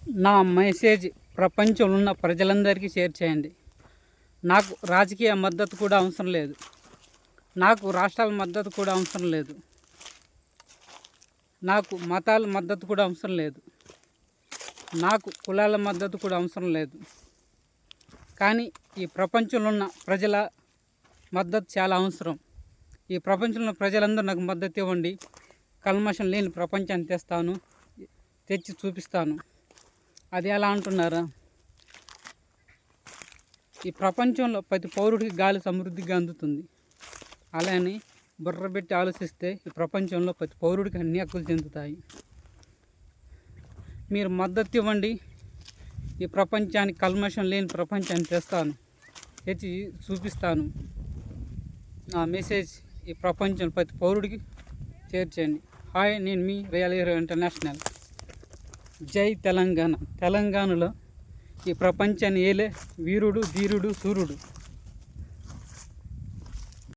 నా మెసేజ్ ప్రపంచంలో ఉన్న ప్రజలందరికీ షేర్ చేయండి. నాకు రాజకీయ మద్దతు కూడా అవసరం లేదు. నాకు రాష్ట్రాల మద్దతు కూడా అవసరం లేదు. నాకు మతాల మద్దతు కూడా అవసరం లేదు. నాకు కులాల మద్దతు కూడా అవసరం లేదు. కానీ ఈ ప్రపంచంలో ఉన్న ప్రజల మద్దతు చాలా అవసరం. ఈ ప్రపంచంలో ప్రజలందరూ నాకు మద్దతు ఇవ్వండి. కల్మషం లేని ప్రపంచాన్ని తెచ్చి చూపిస్తాను. అది ఎలా అంటున్నారా? ఈ ప్రపంచంలో ప్రతి పౌరుడికి గాలి సమృద్ధిగా అందుతుంది. అలానే బుర్ర పెట్టి ఆలోచిస్తే ఈ ప్రపంచంలో ప్రతి పౌరుడికి అన్ని హక్కులు చెందుతాయి. మీరు మద్దతు ఇవ్వండి. ఈ ప్రపంచానికి కల్మషం లేని ప్రపంచాన్ని తెచ్చి చూపిస్తాను. నా మెసేజ్ ఈ ప్రపంచంలో ప్రతి పౌరుడికి చేర్చేయండి. హాయ్, నేను మీ రియల్ హీరో ఇంటర్నేషనల్. జై తెలంగాణ. తెలంగాణలో ఈ ప్రపంచాన్ని ఏలే వీరుడు, ధీరుడు, సూర్యుడు